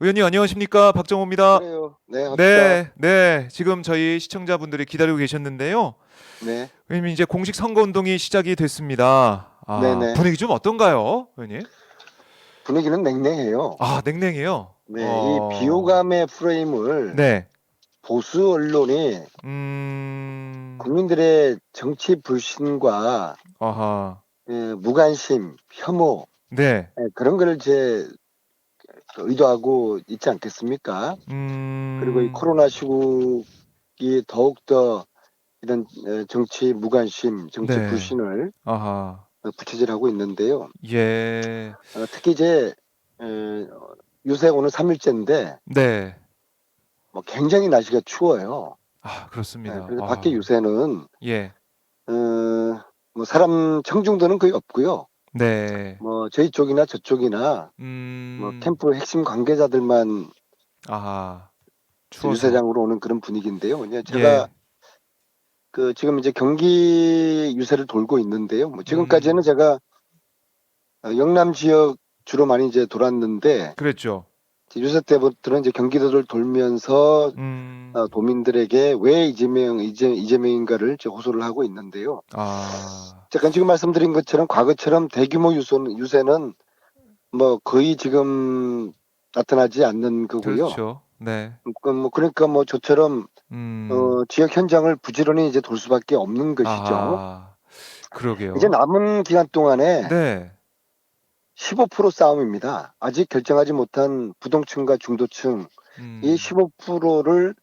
의원님 안녕하십니까? 박정호입니다. 그래요. 네, 합시다. 네, 네. 지금 저희 시청자분들이 기다리고 계셨는데요. 네, 의원님 이제 공식 선거운동이 시작이 됐습니다. 네네. 분위기 좀 어떤가요, 의원님? 분위기는 냉랭해요. 냉랭해요. 네, 이 비호감의 프레임을 네. 보수 언론이 음, 국민들의 정치 불신과 아하, 무관심, 혐오, 네. 그런 걸 제 의도하고 있지 않겠습니까? 그리고 이 음, 코로나 시국이 더욱더 이런 정치 무관심, 정치 네. 불신을 아하, 부채질하고 있는데요. 예, 특히 이제 요새 오늘 3일째인데 네. 뭐 굉장히 날씨가 추워요. 그렇습니다. 그래서 밖에 요새는 예, 어, 뭐 사람 청중도는 거의 없고요. 네. 뭐 저희 쪽이나 저쪽이나 뭐 음, 캠프 핵심 관계자들만 아하, 추워서. 유세장으로 오는 그런 분위기인데요. 그냥 제가 예, 그 지금 이제 경기 유세를 돌고 있는데요. 뭐 지금까지는 음, 제가 영남 지역 주로 많이 이제 돌았는데 그랬죠. 유세 때부터는 이제 경기도를 돌면서 음, 도민들에게 왜 이재명인가를 이제 호소를 하고 있는데요. 아, 잠깐 지금 말씀드린 것처럼 과거처럼 대규모 유세는 뭐 거의 지금 나타나지 않는 거고요. 그렇죠. 네. 그러니까 뭐 저처럼 음, 지역 현장을 부지런히 이제 돌 수밖에 없는 것이죠. 아하, 이제 그러게요. 남은 기간 동안에 네. 15% 싸움입니다. 아직 결정하지 못한 부동층과 중도층 이 음, 15%를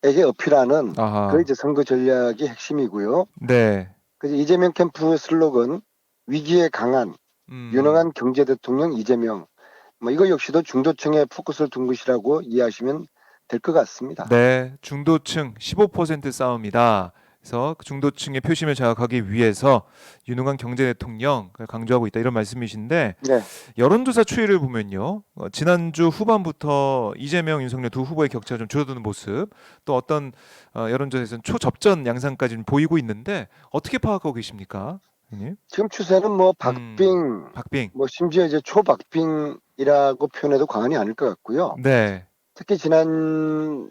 에게 어필하는 그 아하, 이제 선거 전략이 핵심이고요. 네. 그래서 이재명 캠프 슬로건 위기에 강한 음, 유능한 경제 대통령 이재명 뭐 이거 역시도 중도층에 포커스를 둔 것이라고 이해하시면 될 것 같습니다. 네. 중도층 15% 싸움이다. 그래서 그 중도층의 표심을 장악하기 위해서 유능한 경제 대통령을 강조하고 있다. 이런 말씀이신데 네. 여론조사 추이를 보면요. 지난주 후반부터 이재명, 윤석열 두 후보의 격차가 좀 줄어드는 모습, 또 어떤 여론조사에서는 초접전 양상까지 좀 보이고 있는데 어떻게 파악하고 계십니까, 형님? 지금 추세는 뭐 음, 박빙 박빙. 뭐 심지어 이제 초박빙이라고 표현해도 과언이 아닐 것 같고요. 네. 특히 지난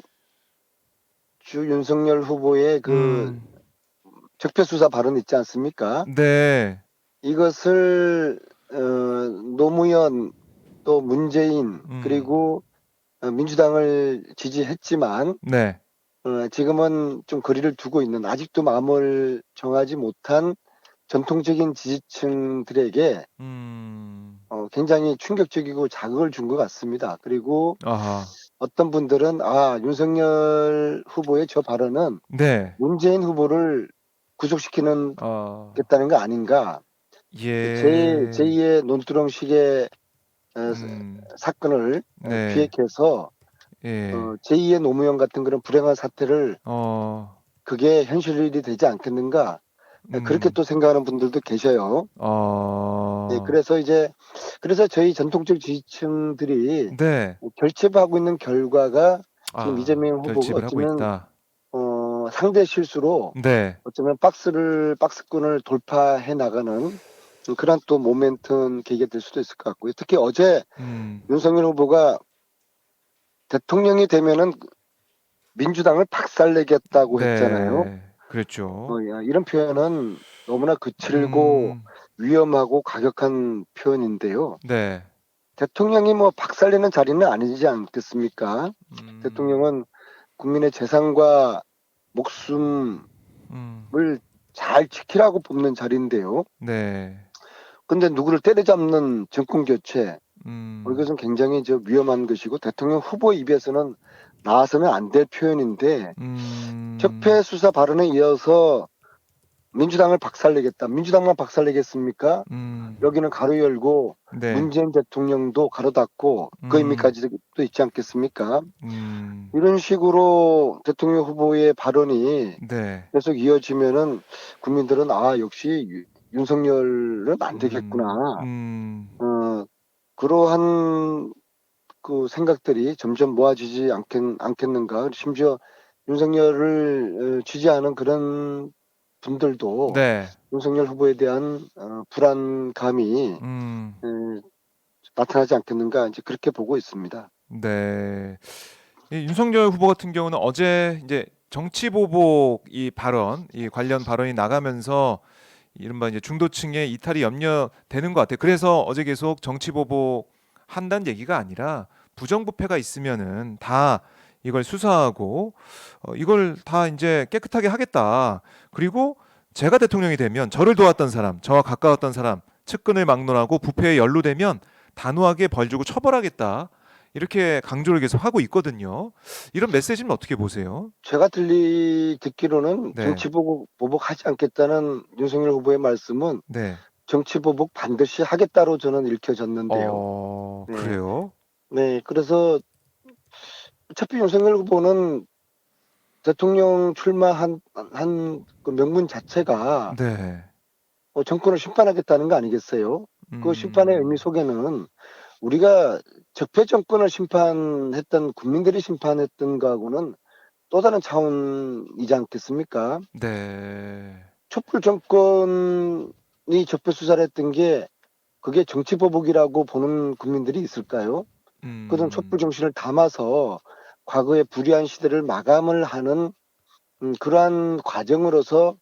주 윤석열 후보의 그 음, 적폐수사 발언 있지 않습니까? 네. 이것을 노무현 또 문재인 음, 그리고 민주당을 지지했지만 네. 지금은 좀 거리를 두고 있는 아직도 마음을 정하지 못한 전통적인 지지층들에게 음, 굉장히 충격적이고 자극을 준 것 같습니다. 그리고 아하. 어떤 분들은 윤석열 후보의 저 발언은 네. 문재인 후보를 구속시키는 어, 겠다는 거 아닌가. 예. 제2의 논두렁식의 어, 음, 사건을 네. 기획해서 예. 제2의 노무현 같은 그런 불행한 사태를 어, 그게 현실이 되지 않겠는가 그렇게 음, 또 생각하는 분들도 계셔요. 네, 어, 그래서 저희 전통적 지지층들이 네. 결집하고 있는 결과가 지금 이재명 후보가 결집을 하고 어쩌면 있다. 상대 실수로 네. 어쩌면 박스권을 돌파해 나가는 그런 또 모멘tum 계기가 될 수도 있을 것 같고요. 특히 어제 음, 윤석열 후보가 대통령이 되면은 민주당을 박살내겠다고 했잖아요. 네. 그랬죠. 야, 이런 표현은 너무나 거칠고 음, 위험하고 과격한 표현인데요. 네. 대통령이 뭐 박살내는 자리는 아니지 않겠습니까? 음, 대통령은 국민의 재산과 목숨을 음, 잘 지키라고 뽑는 자리인데요. 네. 근데 누구를 때려잡는 정권 교체, 음, 이것은 굉장히 위험한 것이고 대통령 후보 입에서는 나와서는 안 될 표현인데 음, 적폐 수사 발언에 이어서 민주당을 박살내겠다. 민주당만 박살내겠습니까? 음, 여기는 가로 열고 네. 문재인 대통령도 가로 닫고 그 음, 의미까지도 있지 않겠습니까? 음, 이런 식으로 대통령 후보의 발언이 네. 계속 이어지면은 국민들은 역시 윤석열은 안 되겠구나. 음, 어, 그러한 그 생각들이 점점 모아지지 않겠는가. 심지어 윤석열을 지지하는 그런 분들도 네. 윤석열 후보에 대한 불안감이 음, 나타나지 않겠는가 이제 그렇게 보고 있습니다. 네. 이 윤석열 후보 같은 경우는 어제 이제 정치 보복 이 발언, 이 관련 발언이 나가면서 이른바 이제 중도층의 이탈이 염려되는 것 같아요. 그래서 어제 계속 정치 보복 한다는 얘기가 아니라 부정부패가 있으면은 다 이걸 수사하고 이걸 다 이제 깨끗하게 하겠다. 그리고 제가 대통령이 되면 저를 도왔던 사람, 저와 가까웠던 사람 측근을 막론하고 부패에 연루되면 단호하게 벌 주고 처벌하겠다. 이렇게 강조를 계속 하고 있거든요. 이런 메시지는 어떻게 보세요? 제가 듣기로는 네, 보복하지 않겠다는 윤석열 후보의 말씀은 네. 정치 보복 반드시 하겠다로 저는 읽혀졌는데요. 네. 그래요? 네. 그래서 어차피 윤석열 후보는 대통령 출마한 그 명분 자체가 네. 정권을 심판하겠다는 거 아니겠어요? 그 심판의 의미 음, 속에는 우리가 적폐 정권을 심판했던 국민들이 심판했던 거하고는 또 다른 차원이지 않겠습니까? 네. 촛불 정권이 적폐 수사를 했던 게 그게 정치 보복이라고 보는 국민들이 있을까요? 그런 촛불 음, 정신을 담아서 과거의 불의한 시대를 마감을 하는 그러한 과정으로서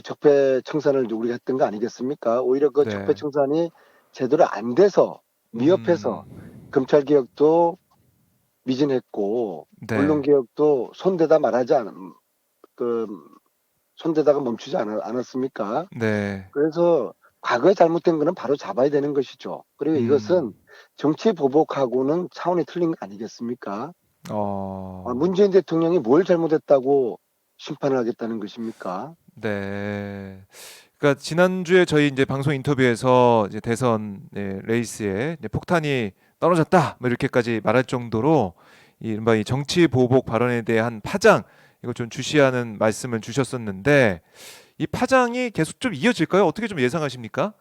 적폐 청산을 우리가 했던 거 아니겠습니까? 오히려 그 적폐 네. 청산이 제대로 안 돼서 미흡해서 음, 검찰 개혁도 미진했고 언론 네. 개혁도 그 손대다가 멈추지 않았습니까? 네. 그래서 과거에 잘못된 거는 바로 잡아야 되는 것이죠. 그리고 이것은 음, 정치 보복하고는 차원이 틀린 거 아니겠습니까? 어, 문재인 대통령이 뭘 잘못했다고 심판을 하겠다는 것입니까? 네. 그러니까 지난주에 저희 이제 방송 인터뷰에서 이제 대선 레이스에 이제 폭탄이 떨어졌다 뭐 이렇게까지 말할 정도로 이른바 이 정치 보복 발언에 대한 파장 이거 좀 주시하는 말씀을 주셨었는데 이 파장이 계속 좀 이어질까요? 어떻게 좀 예상하십니까?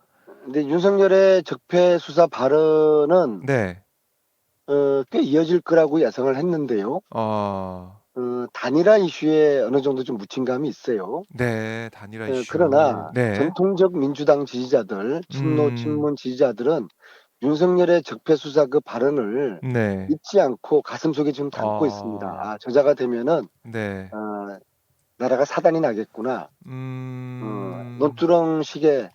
근데 윤석열의 적폐 수사 발언은 네. 꽤 이어질 거라고 예상을 했는데요. 어, 단일화 이슈에 어느 정도 좀 묻힌 감이 있어요. 네. 단일화 이슈. 그러나 네. 전통적 민주당 지지자들, 친노 음, 친문 지지자들은 윤석열의 적폐 수사 그 발언을 네. 잊지 않고 가슴속에 지금 담고 있습니다. 어, 저자가 되면은 네. 어, 나라가 사단이 나겠구나. 음, 논두렁식의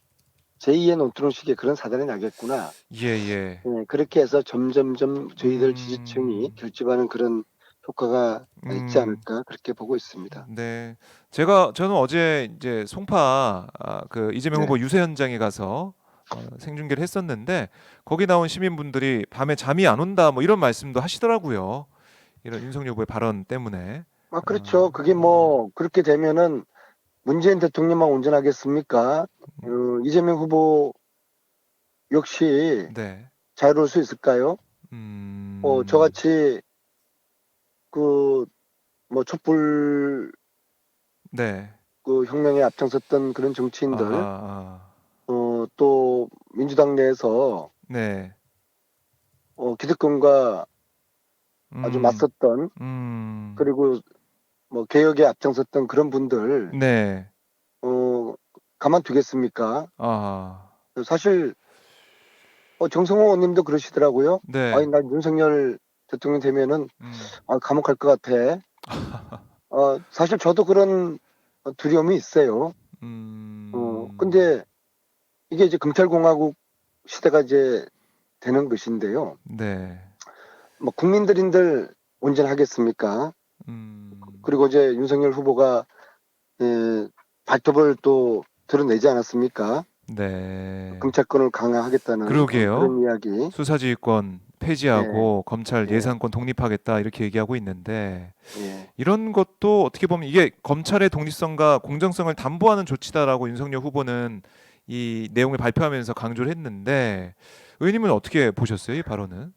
제2의 논두렁식의 그런 사단이 나겠구나. 예, 예. 그렇게 해서 점점점 저희들 지지층이 음, 결집하는 그런 효과가 있지 음, 않을까 그렇게 보고 있습니다. 네. 저는 어제 이제 송파 그 이재명 네. 후보 유세 현장에 가서 생중계를 했었는데 거기 나온 시민분들이 밤에 잠이 안 온다 뭐 이런 말씀도 하시더라고요. 이런 윤석열 후보의 발언 때문에. 그렇죠. 그게 뭐 그렇게 되면은 문재인 대통령만 온전하겠습니까? 어, 이재명 후보 역시 네. 자유로울 수 있을까요? 음, 저같이 그 뭐 촛불 네. 그 혁명에 앞장섰던 그런 정치인들, 아, 또 민주당 내에서 네. 기득권과 아주 음, 맞섰던 음, 그리고 뭐 개혁에 앞장섰던 그런 분들 네. 어, 가만두겠습니까? 아, 사실 정성호 의원님도 그러시더라고요. 아니 네. 난 윤석열 대통령 되면은 음, 감옥 갈 것 같아. 사실 저도 그런 두려움이 있어요. 음, 근데 이게 이제 검찰공화국 시대가 이제 되는 것인데요. 네. 뭐 국민들인들 온전하겠습니까? 음, 그리고 이제 윤석열 후보가 에, 발톱을 또 드러내지 않았습니까? 네. 검찰권을 강화하겠다는 그러게요. 그런 이야기. 수사지휘권 예, 폐지하고 검찰 예, 예산권 독립하겠다 이렇게 얘기하고 있는데 예. 이런 것도 어떻게 보면 이게 검찰의 독립성과 공정성을 담보하는 조치다라고 윤석열 후보는 이 내용을 발표하면서 강조를 했는데 의원님은 어떻게 보셨어요, 이 발언은?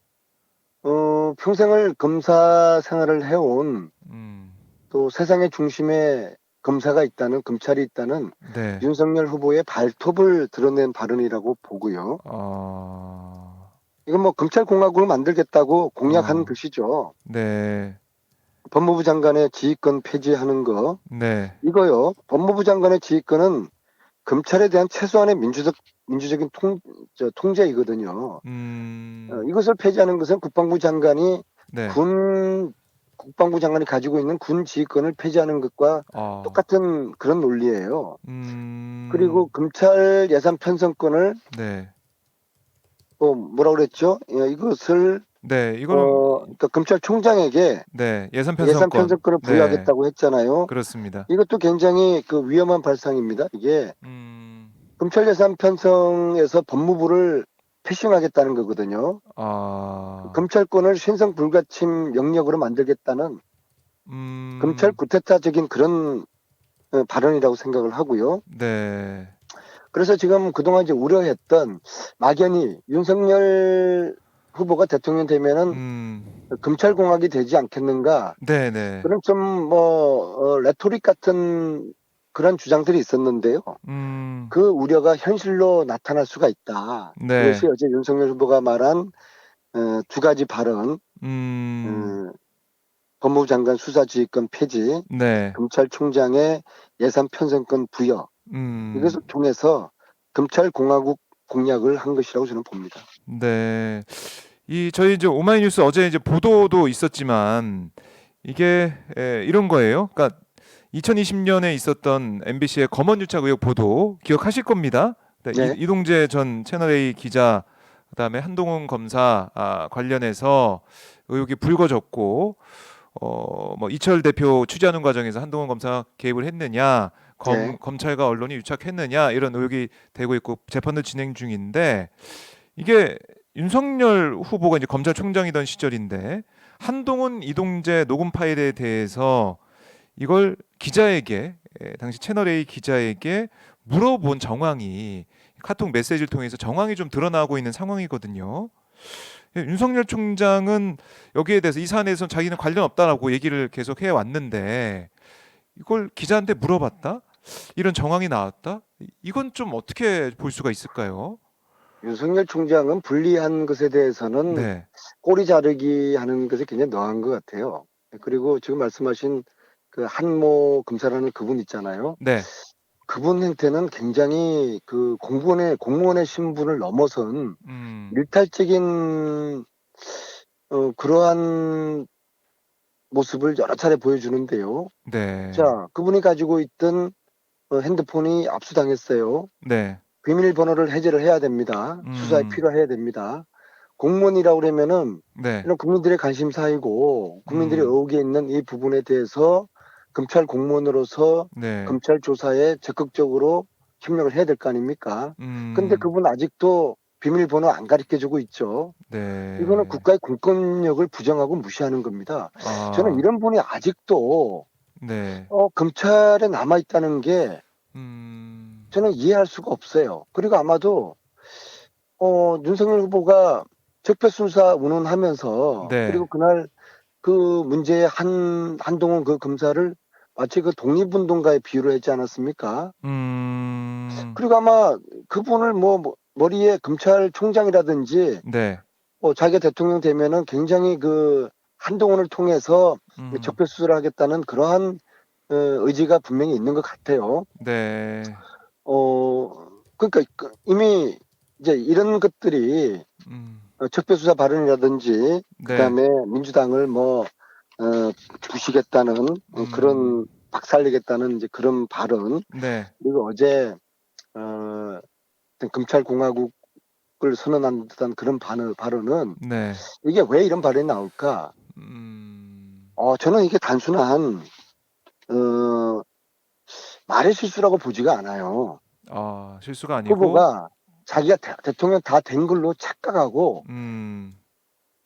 평생을 검사 생활을 해온 음, 또 세상의 중심에 검사가 있다는 검찰이 있다는 네. 윤석열 후보의 발톱을 드러낸 발언이라고 보고요. 어, 이건 뭐 검찰공화국을 만들겠다고 공약한 어, 것이죠. 네, 법무부 장관의 지휘권 폐지하는 거 네, 이거요. 법무부 장관의 지휘권은 검찰에 대한 최소한의 민주적인 통제이거든요. 음, 이것을 폐지하는 것은 국방부 장관이 네. 군 국방부 장관이 가지고 있는 군 지휘권을 폐지하는 것과 어. 똑같은 그런 논리예요. 그리고 음. 검찰 예산 편성권을 네. 뭐라 그랬죠? 이것을 네. 이거는 그러니까 검찰총장에게 네. 예산 예산 편성권. 편성권을 네. 부여하겠다고 했잖아요. 그렇습니다. 이것도 굉장히 그 위험한 발상입니다. 이게 음. 검찰 예산 편성에서 법무부를 패싱하겠다는 거거든요. 아. 검찰권을 신성 불가침 영역으로 만들겠다는 검찰 음. 구태타적인 그런 발언이라고 생각을 하고요. 네. 그래서 지금 그동안 이제 우려했던 막연히 윤석열 후보가 대통령 되면은 음. 검찰공학이 되지 않겠는가 네네. 그런 좀 레토릭 같은 그런 주장들이 있었는데요. 음. 그 우려가 현실로 나타날 수가 있다. 그것이 네. 어제 윤석열 후보가 말한 두 가지 발언, 음. 어, 법무부 장관 수사지휘권 폐지, 네. 검찰총장의 예산 편성권 부여 음. 이것을 통해서 검찰공화국 공약을 한 것이라고 저는 봅니다. 네. 이 저희 이제 오마이뉴스 어제 이제 보도도 있었지만 이게 이런 거예요. 그러니까 2020년에 있었던 MBC의 검언유착 의혹 보도 기억하실 겁니다. 네, 네, 이동재 전 채널A 기자 그다음에 한동훈 검사 관련해서 의혹이 불거졌고 뭐 이철 대표 취재하는 과정에서 한동훈 검사 개입을 했느냐, 네, 검찰과 언론이 유착했느냐 이런 의혹이 되고 있고 재판도 진행 중인데 이게 윤석열 후보가 이제 검찰총장이던 시절인데 한동훈 이동재 녹음 파일에 대해서 이걸 기자에게 당시 채널A 기자에게 물어본 정황이 카톡 메시지를 통해서 정황이 좀 드러나고 있는 상황이거든요. 윤석열 총장은 여기에 대해서 이 사안에서 자기는 관련 없다라고 얘기를 계속 해 왔는데 이걸 기자한테 물어봤다? 이런 정황이 나왔다? 이건 좀 어떻게 볼 수가 있을까요? 윤석열 총장은 불리한 것에 대해서는 네, 꼬리 자르기 하는 것에 굉장히 능한 것 같아요. 그리고 지금 말씀하신 그 한모 검사라는 그분 있잖아요. 네, 그분 행태는 굉장히 그 공무원의 신분을 넘어선 음, 일탈적인 그러한 모습을 여러 차례 보여주는데요. 네, 자, 그분이 가지고 있던 핸드폰이 압수당했어요. 네, 비밀번호를 해제를 해야 됩니다. 수사에 음, 필요해야 됩니다. 공무원이라고 그러면은 네, 이런 국민들의 관심사이고 국민들이 음, 의혹이 있는 이 부분에 대해서 검찰 공무원으로서 네, 검찰 조사에 적극적으로 협력을 해야 될 거 아닙니까? 근데 음, 그분 아직도 비밀번호 안 가르쳐 주고 있죠. 이거는 네, 국가의 공권력을 부정하고 무시하는 겁니다. 저는 아, 이런 분이 아직도 네, 검찰에 남아 있다는 게 음, 저는 이해할 수가 없어요. 그리고 아마도 윤석열 후보가 적폐수사 운운하면서 네, 그리고 그날 그 문제의 한동훈 그 검사를 마치 그 독립운동가에 비유를 했지 않았습니까? 음, 그리고 아마 그분을 머리에 검찰총장이라든지 네, 자기가 대통령 되면은 굉장히 그 한동훈을 통해서 음, 적폐수사를 하겠다는 그러한 의지가 분명히 있는 것 같아요. 네, 그러니까 이미 이제 이런 것들이 음, 적폐수사 발언이라든지 네, 그다음에 민주당을 부시겠다는 그런 박살내겠다는 이제 그런 발언 네, 그리고 어제 어떤 검찰공화국을 선언한 듯한 그런 발언은 네, 이게 왜 이런 발언이 나올까? 음, 저는 이게 단순한 어, 말의 실수라고 보지가 않아요. 실수가 아니고, 후보가 자기가 대통령 다 된 걸로 착각하고 음,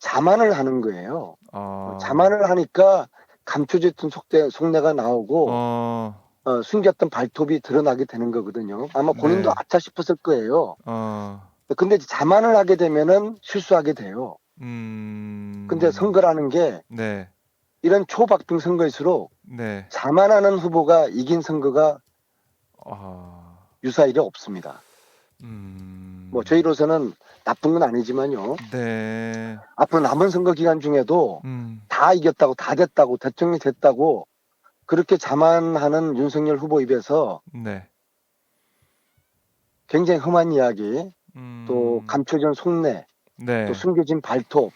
자만을 하는 거예요. 아, 자만을 하니까 감춰져 있던 속내가 나오고 어, 숨겼던 발톱이 드러나게 되는 거거든요. 아마 본인도 네, 아차 싶었을 거예요. 어, 근데 이제 자만을 하게 되면은 실수하게 돼요. 근데 음, 선거라는 게 네, 이런 초박빙 선거일수록 네, 자만하는 후보가 이긴 선거가 아, 유사일이 없습니다. 음, 저희로서는 나쁜 건 아니지만요. 네, 앞으로 남은 선거 기간 중에도 음, 다 이겼다고, 다 됐다고, 대통령이 됐다고 그렇게 자만하는 윤석열 후보 입에서 네, 굉장히 험한 이야기, 또 음, 감춰진 속내, 또 네, 숨겨진 발톱,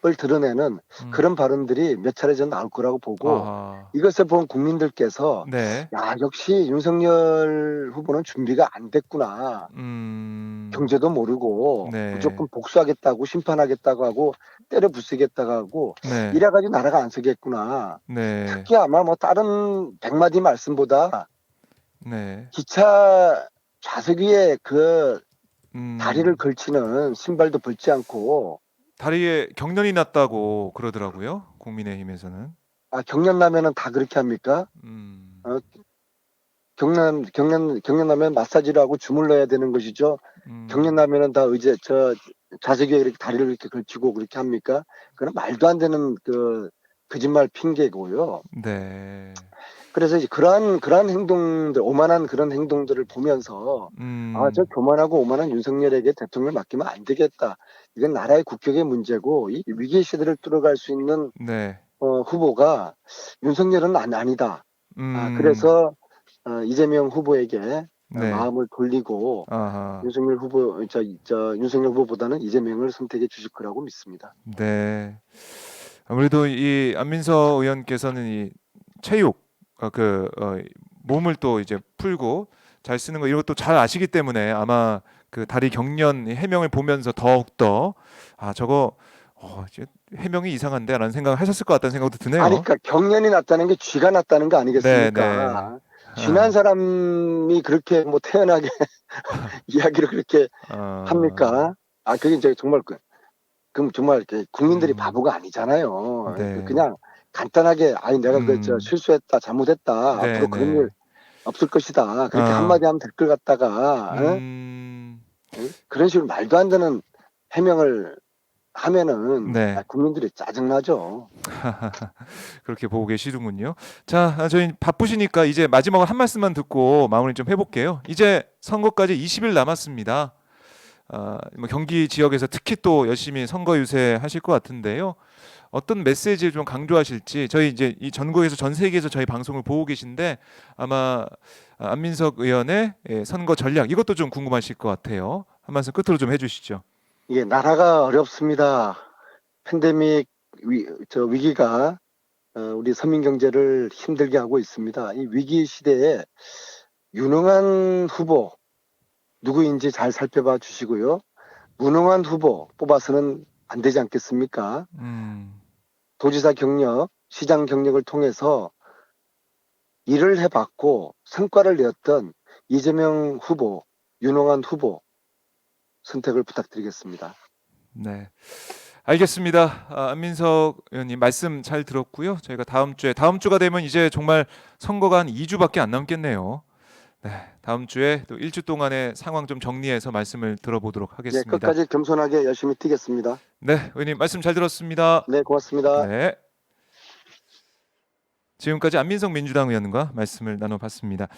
드러내는 음. 그런 발언들이 몇 차례 전 나올 거라고 보고 아하. 이것을 본 국민들께서 네. 야, 역시 윤석열 후보는 준비가 안 됐구나. 음. 경제도 모르고 네. 무조건 복수하겠다고 심판하겠다고 하고 때려 부수겠다고 하고 네. 이래가지고 나라가 안 서겠구나. 네. 특히 아마 뭐 다른 100마디 말씀보다 네. 기차 좌석 위에 그 다리를 음. 걸치는 신발도 벗지 않고 다리에 경련이 났다고 그러더라고요. 국민의힘에서는. 경련 나면은 다 그렇게 합니까? 음. 어, 경련 나면 마사지를 하고 주물러야 되는 것이죠. 경련 음. 나면은 다 의제 저 좌석 위에 이렇게 다리를 이렇게 걸치고 그렇게 합니까? 그건 말도 안 되는 그 거짓말 핑계고요. 네. 그래서 이제 그러한 행동들, 오만한 그런 행동들을 보면서 저 음. 교만하고 오만한 윤석열에게 대통령을 맡기면 안 되겠다. 이건 나라의 국격의 문제고 이 위기 시대를 뚫어갈 수 있는 네. 후보가 윤석열은 아니다. 음. 그래서 이재명 후보에게 네. 마음을 돌리고 아하. 윤석열 후보보다는 이재명을 선택해 주실 거라고 믿습니다. 네. 아무래도 이 안민석 의원께서는 이 체육 몸을 또 이제 풀고 잘 쓰는 거 이것도 잘 아시기 때문에 아마 그 다리 경련 해명을 보면서 더욱더 저거 이제 해명이 이상한데라는 생각을 하셨을 것 같다는 생각도 아니, 드네요. 그러니까 경련이 났다는 게 쥐가 났다는 거 네, 네. 아니겠습니까? 쥐난 아, 사람이 그렇게 뭐 태연하게 이야기를 그렇게 아, 합니까? 그게 이제 정말 그럼 정말 이렇게 국민들이 음, 바보가 아니잖아요. 네, 그냥 간단하게 아니 내가 음, 실수했다 잘못했다 네, 앞으로 그런 일 네. 없을 것이다 그렇게 아, 한마디 하면 될 것 같다가 음, 그런 식으로 말도 안 되는 해명을 하면은 네. 국민들이 짜증나죠. 그렇게 보고 계시는군요. 자, 저희 바쁘시니까 이제 마지막으로 한 말씀만 듣고 마무리 좀 해볼게요. 이제 선거까지 20일 남았습니다. 뭐 경기 지역에서 특히 또 열심히 선거 유세하실 것 같은데요. 어떤 메시지를 좀 강조하실지 저희 이제 이 전국에서 전 세계에서 저희 방송을 보고 계신데 아마 안민석 의원의 선거 전략 이것도 좀 궁금하실 것 같아요. 한 말씀 끝으로 좀 해주시죠. 이게 나라가 어렵습니다. 팬데믹 위기가 우리 서민 경제를 힘들게 하고 있습니다. 이 위기 시대에 유능한 후보 누구인지 잘 살펴봐 주시고요. 무능한 후보 뽑아서는 안 되지 않겠습니까? 음, 도지사 경력, 시장 경력을 통해서 일을 해봤고 성과를 내었던 이재명 후보, 유능한 후보 선택을 부탁드리겠습니다. 네. 알겠습니다. 안민석 의원님 말씀 잘 들었고요. 저희가 다음 주가 되면 이제 정말 선거가 한 2주밖에 안 남겠네요. 네, 다음 주에 또 1주 동안의 상황 좀 정리해서 말씀을 들어보도록 네, 하겠습니다. 끝까지 겸손하게 열심히 뛰겠습니다. 네, 의원님 말씀 잘 들었습니다. 네, 고맙습니다. 네. 지금까지 안민석 민주당 의원과 말씀을 나눠봤습니다.